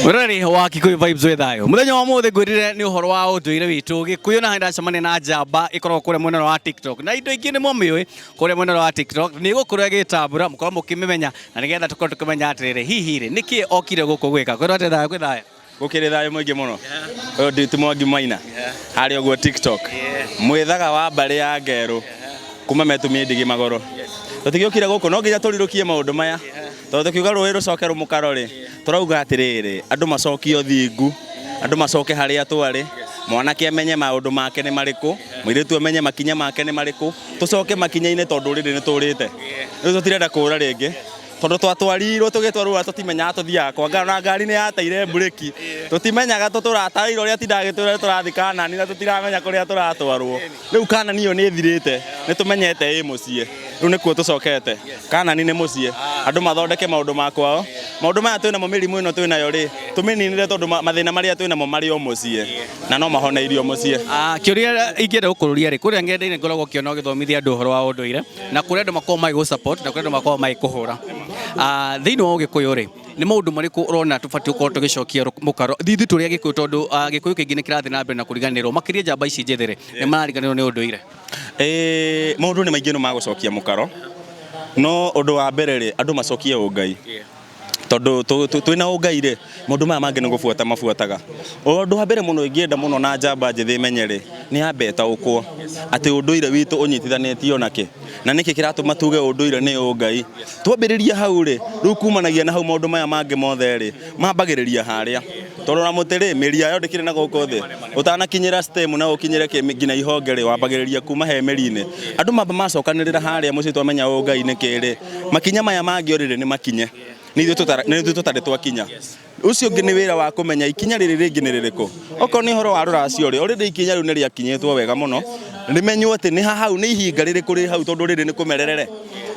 Murari wa Kikuyu Vibes we thayo muthenya wa muthe ngwirire ni uhoro wa unduire witu Gikuyu na henda cemania na njamba ikorwo kure mwena wa TikTok na indo ingi ni momiwe kure mwena wa TikTok ni gukurwa gitambura mukorwo mukimemenya na nigetha tukorwo tukimenya atiriri hihi ri niki okire guku gwika kwirwo ati thayo gwi thayo gukiri thayo mwingi muno uyu ndi Mwangi Maina hari oguo TikTok mwithaga wa mbari ya ngeru kuma metumie ndigi magoro tutigiukire guku no nginya turirukie maundu maya tondu kiuga rũĩ rũcoke rũmũkaro ri turauga atiriri andu macokio thingu andu macoke haria twari mwanake amenye maundu make ni mariku mwiritu amenye makinya make ni mariku tucoke makinya-ini tondu riri ni turite riu tutirenda kura ringi tondu twatwarirwo tugitwarwo tutimenya tuthiaga kwa ngana ngari ni yateire mbureki tutimenyaga tuturatairwo ria tindagitura turathi Kanani na tutiramenya kuria turatwarwo riu Kanani iyo ni thirite ni tumenyete mucie riu nikuo tucokete Kanani ni mucie andu mathondeke maundu makwao maundu maya twina mo mirimu ino twinayo ri tumininire tondu mathina maria twina mo mari o mucie na no mahoneirio mucie kiuria ingienda gukururia ri kuria ngenda-ini ngoragwo kiona githomithia andu uhoro wa unduire na kuria andu makorwo mai gu support na kuria andu makorwo mai kuhura thiini wa Gikuyu ri ni maundu mariku urona tubati ukorwo tugicokia mukaro thithi turia Gikuyu tondu Gikuyu kingi ni kirathi na mbere na kuriganirwo makiria njamba ici njethire ni marariganirwo ni unduire maundu ni maingi no magucokia mukaro no undu wa mbere ri andu macokie ungai tondu twina ungai ri maundu maya mangi ni gubuata mabuataga undu wa mbere muno ingienda muno na njamba njithi menyere ni ambeta ukwo ati unduire witu unyitithanitio nake na niki kiratuma tuge unduire ni ungai twambiriria hau ri riu kumanagia na hau maundu maya mangi mothe ri mambagiriria haria tondu na mutiri miria yo ndikire na guku thi utanakinyira stem na ukinyire ngina ihonge ri wambagiriria kuma he meri-ini andu mamba macokanirira haria muci twamenya ungai ni kiri makinya maya mangi orire ni makinye ni ithu tutari twakinya ucio ngi ni wira wa kumenya ikinya riri ringi ni ririku oko ni horo wa ruracio ri orire ikinya riu ni riakinyitwo wega muno rimenywo ati ni hau ni ihinga riri kuri hau tondu riri ni kumererere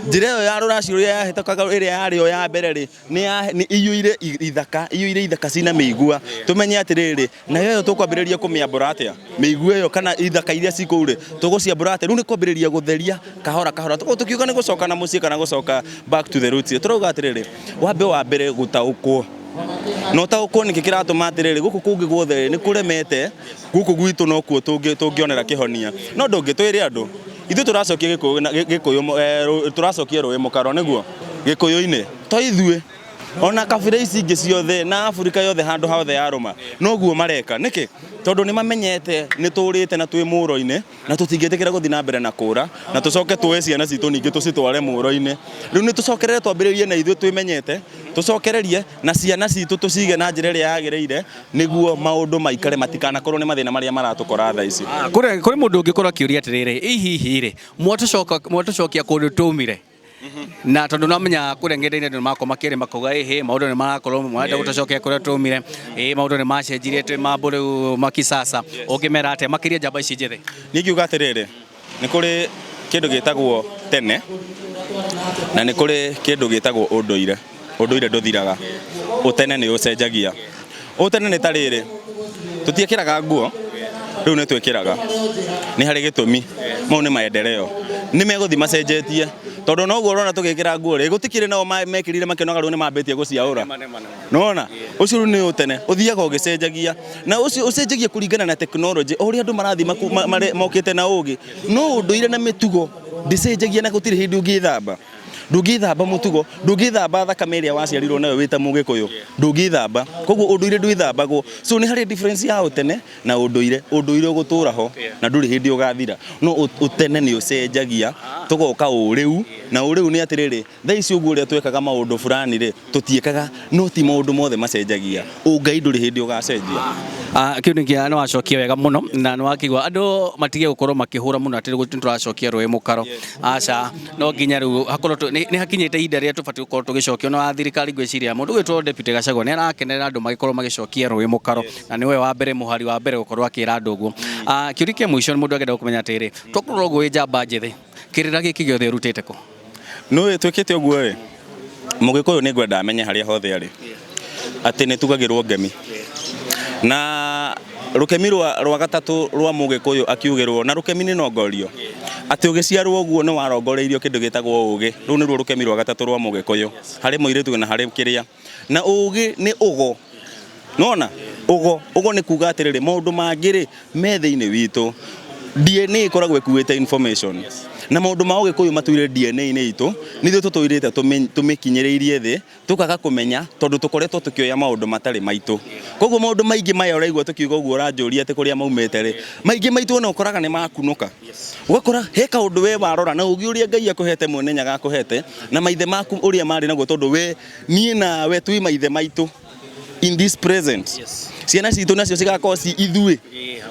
njira iyo ya ruracio ria yahitũkaga iria yari yo ya mbere ri ni iyuire ithaka cina miigua tumenye atiriri na yo tukwambiriria kumiambura atia miigua iyo kana ithaka iria cikuu ri tuguciambura atia riu ni kwambiriria gutheria kahora tukiuga ni gucoka na mucie kana gucoka back to the roots turauga atiriri wa mbere gutaukwo no taukwo niki kiratuma atiriri guku kungi guothe ni kuremete guku gwitu no kuo tungionera kihonia no ndungitwire andu ithu turacokia Gikuyu turacokia rũĩ mũkaro niguo Gikuyu-ini to ithue ona kabira ici ingi ciothe na Afrika yothe handu hothe yaruma noguo mareka niki tondu ni mamenyete ni turite na twi muro-ini na tutingitikira guthi na mbere na kura na tucoke tuwe ciana citu ningi tucitware muro-ini riu ni tucokerere twambiririe na ithu twimenyete tucokererie na ciana citu tucige na njira iria yagiriire niguo maundu maikare matikana korwo ni mathina maria maratukora tha ici kuri mundu ungikorwo akiuria atiriri hihi ri mwatucokia kundu tumire na tondu namenya kuria ngenda-ini ndu makwa makiri makuga maundu ni marakorwo mwenda gutacokia kuria tumire maundu ni macenjirie twi mambo riu makisasa ungimera atia makiria njamba ici njithi ni ngiuga atiriri ni kuri kindu gitagwo tene na ni kuri kindu gitagwo unduire nduthiraga utene ni ucenjagia utene ni tariri tutiekiraga nguo riu ni twikiraga ni hari gitumi mau ni maendeleo ni meguthi macenjetie tondu no guo urona tugikira nguo ri gutikire nao mekirire makenoga riu ni mambitie guciaura nona ucio ni utene uthiaga ugicenjagia na ucio ucenjagia kuringana na technology uri andu marathi mokite na ugi no unduire na mitugo ndicenjagia na gutire hindi ungithamba ndungithamba mutugo ndungithamba thakame iria waciarirwo nayo wita Mugikuyu ndungithamba koguo unduire ndwithambagwo so ni hari difference ya utene na unduire ugutura ho na nduri hindi ugathira no utene ni ucenjagia tugoka uriu na uriu ni atiriri tha ici uguo ria twekaga maundu fulani ri tutiekaga no ti maundu mothe macenjagia ungai nduri hindi ugacenjia kiu ni kia no wacokia wega muno na no wakigwa andu matige gukorwo makihura muno atiri turacokia rũĩ mũkaro aca no nginya riu hakorwo ni hakinyite ihinda ria tubati gukorwo tugicokio na thirikari ngwiciria mundu gwitwo Deputy Gachagua ni arakenerera andu magikorwo magicokia rũĩ mũkaro na niwe wa mbere muhari wa mbere gukorwo akira andu uguo kiuri kia mwisho mundu agenda kumenya atiri twakorwo gwi njamba njithi kirira giki giothe urutite ku no twikite uguo ri Mugikuyu ni ngwenda amenye haria hothe ari ati ni tugagirwo ngemi na rukemi rwa gatatu rwa Mugikuyu akiugirwo na rukemi ni nongorio ati ugiciarwo uguo ni warongoreirio kindu gitagwo ugi ru ni ruo rukemi rwa gatatu rwa mugikuyu hari muiritu na hari kiria na ugi ni ugo nona ugo ni kuga atiriri maundu mangiri me thiini witu DNA ikoragwo ikuite information na maundu ma ugikuyu matuire DNA ini itu nithu tutuirite tumikinyireirie thi tukaga kumenya tondu tukoretwo tukioya maundu matari maitu koguo maundu maingi maya uraigwa tukiuga uguo uranjuria ati kuria maumete ri maingi maitu ona ukoraga ni makunuka ugakora he kaundu we warora na ugi uria Ngai akuhete mwene nyaga akuhete na maithe maku uria mari naguo tondu we nie na we tui maithe maitu in this present ciana citu nacio cigakorwo ci ithui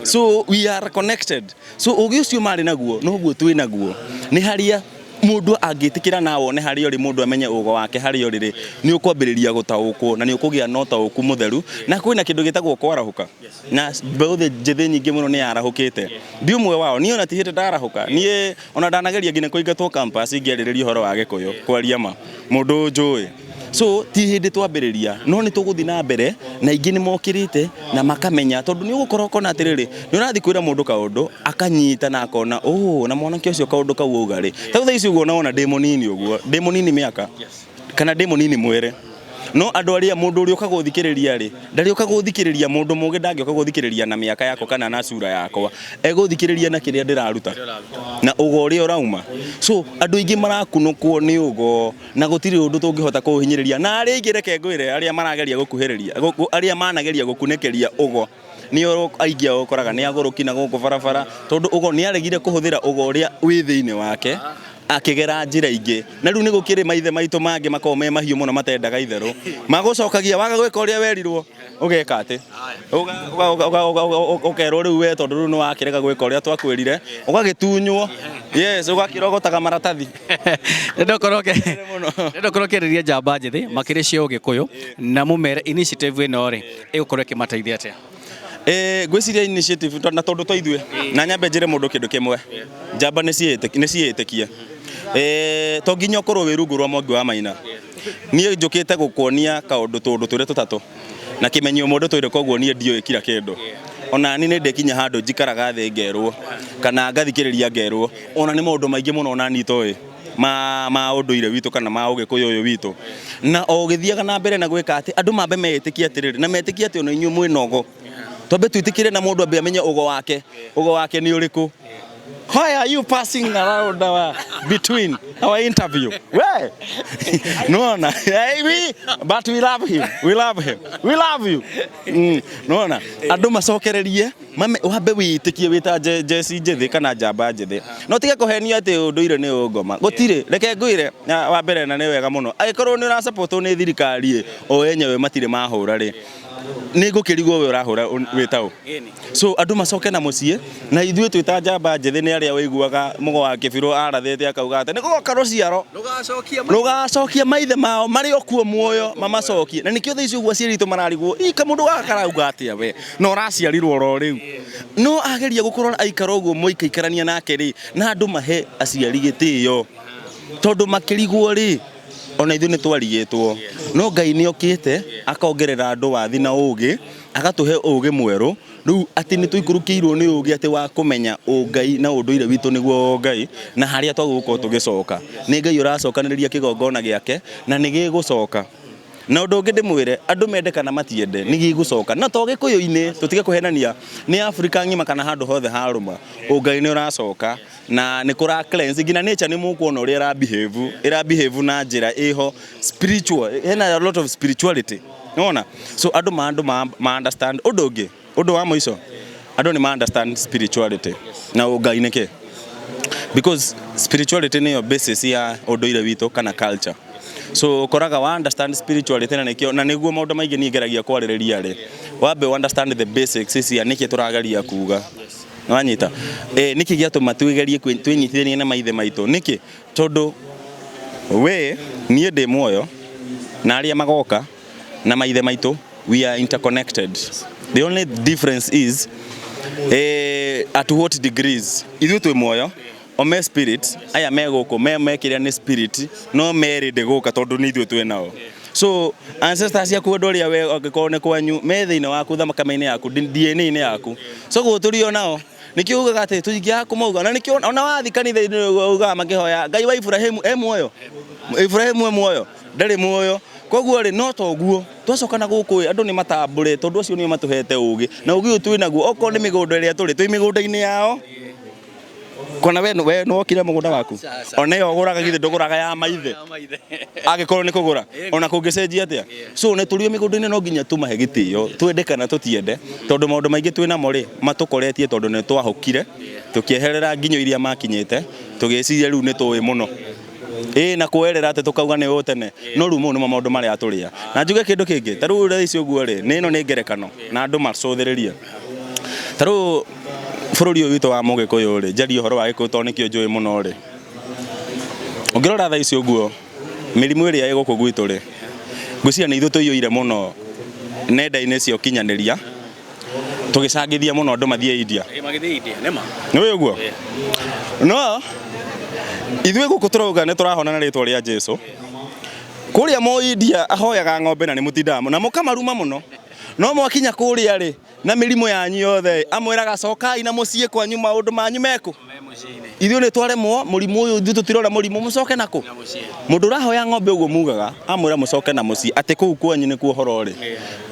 so we are connected so ugi ucio mari naguo no guo twi naguo ni haria mundu angitikira na wone haria uri mundu amenye ugo wake haria uri ni ukwambiriria gutaukwo na ni ukugia nota uku mutheru na kwina kindu gitagwo kwarahuka na mbeuthi njithi nyingi muno ni arahukite ndi umwe wao ni ona tihite ndarahuka ni ona ndanageria ngine kuingatwo campus ingiaririria horo wa gikuyu kwaria ma mundu njui so ti hindi twambiriria no ni tuguthi na mbere na ingi ni mokirite na makamenya tondu ni ugukora kona atiriri ni urathi kwira mundu kaundu akanyita na akona na mwanake ucio kaundu kau ugari tau ici uguo naona demonini uguo demonini miaka kana demonini mwere no andu aria mundu uri ukaguthikiriria ri ndari ukaguthikiriria mundu muge ndangi ukaguthikiriria na miaka yako kana na sura yakwa eguthikiriria na kiria ndiraruta na ugo uri urauma so andu ingi marakunukwo ni ugo na gutiri undu tungihota kuhinyiriria na aria ingi reke ngwire aria marageria gukuhiriria aria manageria gukunekeria ugo ni aingi ukoraga ni aguruki na guku barabara tondu ugo ni aregire kuhuthira ugo uria wi thiini wake akigera njira ingi na riu ni gukiri maithe maitu mangi makome mahiu muno matendaga itheru magucokagia waga gwika uria werirwo ugeka ati ukerwo riu we tondu riu ni wakirega gwika uria twakwirire ugagitunywo yes ugakirogotaga maratathi ndokorwo kiriria njamba njithi makiri cia ugikuyu na mumere initiative ino ri igukorwo ikimateithia atia gwiciria initiative na tondu toithue na nyambe njire mundu kindu kimwe njamba ni ciitikie to nginya ukorwo wi rungu rwa mwangi wa maina nie njukite gukuonia kaundu tundu turia tutatu na kimenyio mundu twire koguo nie ndio kira kindu ona ni ndekinya handu njikaraga thi ngerwo kana ngathikiriria ngerwo ona ni maundu maingi muno ona ni toy ma unduire witu kana ma ugikuyu uyu witu na ogithiaga na mbere na gwika ati andu mambe meetikia atiriri na meetikia ati ona inyu mwinogo tobe twitikire na mundu ambe amenye ugo wake ni uriku. Why are you passing around between our interview? Where? No. But we love him. We love you. No. Andu macokererie wabe witikie wita Jesse njithi kana njamba njithi. No tige kuhenio ati unduire ni ungoma. Gutire reke ngwire wa mbere na ni wega muno. Agikorwo ni ura support ni thirikari o enyewe matire mahura ri ni gukirigwo we urahura witau so andu macoke na mucie na ithuĩ twita njamba njithi ni aria wiguaga mugo wa kibiro arathete akauga ati ni guka ruciaro rugacokia maithe mao mari okuo muoyo mamacokie na nikio thaici uguo ciaritu mararigwo ika mundu gakarauga atia we no raciarirwo ro riu no ageria gukorwo aikara uguo muikaikarania nake ri na andu mahe aciari gitio tondu makirigwo ri ona ithu ni twarigitwo no Ngai ni okite akongerera andu wathi na ugi agatuhe ugi mweru riu ati ni tuikurukirwo ni ugi ati wa kumenya Ngai na unduire witu niguo Ngai na haria twagukorwo tugicoka ni Ngai uracokaniriria kigongona giake na ni gigucoka na undu ungi ndimwire andu mende kana matiende ni gigucoka na to gikuyu-ini tutige kuhenania ni Africa ngima kana handu hothe haruma Ngai ni uracoka na ni kura cleanse ngina nature ni mukuona uria ira behave na njira iho spiritual hena a lot of spirituality unaona so andu ma understand undu wa moico andu ni ma understand spirituality na Ngai nike because spirituality ni your basis ya unduire witu kana culture so koraga wa understand spirituality na nikio na niguo maundu maingi ni ngeragia kwaririria ri wabe understand the basics cia niki turageria kuga wanyita niki giatuma twigerie twinyithithanie na maithe maitu niki tondu we nie ndi muoyo na aria magoka na maithe maitu we are interconnected the only difference is at what degrees ithu twi muoyo ome spirit aya meguko mekiria ni spirit no meri ndiguka tondu ni ithu twi nao so ancestors yaku andu aria we angikorwo ni kwanyu me thiini waku thamaka-ini yaku DNA-ini yaku so guturio nao nikio ugaga ati tuingia kumauga na nikio ona wathi kanitha ugaga makihoya Ngai wa Ibrahimu muoyo Ibrahimu muoyo ndari muoyo koguo ri no toguo twacokana guku andu ni matambure tondu acio ni matuhete ugi na ugi utwi naguo oko ni migunda iria turi twi migunda-ini yao kona we no wokire mugunda waku ona yo guraga githe nduguraga ya maithe agikorwo ni kugura ona kungicenjia atia so ne turio migunda-ini no nginya tumahe gitio twende kana tutiende tondu maundu maingi twina mo ri matukoretie tondu ni twahokire tukieherera nginyo iria makinyite tugiciria riu ni tuwi muno na kuerera ate tukauga ni utene no rumo ni maundu maria aturia na njuge kindu kingi taru raici uguo ri ni no ni ngerekano na andu macuthiriria taru bururi uyu witu wa Mugikuyu ri njari uhoro wa Gikuyu to nikio njui muno ri ungirora thaici uguo mirimu iria ĩ guku gwitu ri ngwiciria ni ithu tuiyoire muno nenda-ini cia ukinyaniria tugicangithia muno andu mathie India magithie India nema ni uguo no ithuĩ guku turauga ni turahona na ritwa ria Jesu kuria mo India ahoyaga ng'ombe na ni mutindaga na mukamaruma muno no mwakinya kuria ri na mirimu yanyu yothe amwiraga cokai na mucie kwanyu maundu manyu meku ithuĩ ni twaremwo murimu uyu ithuĩ tutirora murimu mucoke naku mundu urahoya ng'ombe uguo mugaga amwira mucoke na mucie ati kuu kwanyu ni kuo horo ri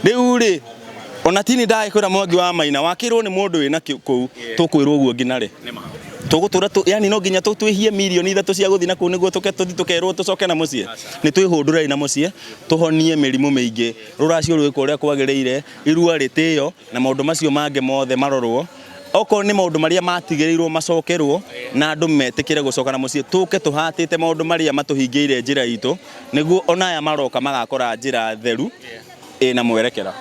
riu ri ona tini ndagikwira Mwangi wa Maina wakirwo ni mundu wina kuu tukwirwo uguo ngina ri tugutura yani no nginya twihie milioni 3 cia guthi na ku niguo tukerwo tucoke na mucie ni twihundura na mucie tuhonie mirimu mingi ruracio rwiko uria kwagiriire irua ritio na maundu macio mange mothe marorwo oko ni maundu maria matigirirwo macokerwo na andu metikire gucoka na mucie tuke tuhatite maundu maria matuhingiire njira itu niguo ona aya maroka magakora njira theru na mwerekera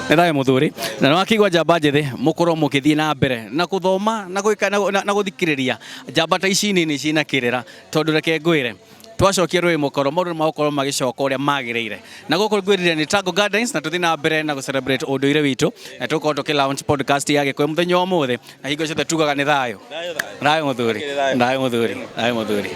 nä thaä må thå rä na nä wakigua njamba njethä må korwo må gä thiä na mbere na gå thoma na gå thikä rä ria njamba ta ici nini cina kä rä ra tondå reke ngwä re twacokia rwä må koro maå ndå magakorwo magä coka å rä a magä rä ire na gå korwo ngwä rire nä Tango Gardens na tå thiä na mbere na gå celebrate å ndå ire witå na tå korwo tå kä launch podcast ya Gikuyu må thenya wa må thä na hingo ciothe tugaga nä thayå thayå må thå rä thayå må thå rä thayå må thå rä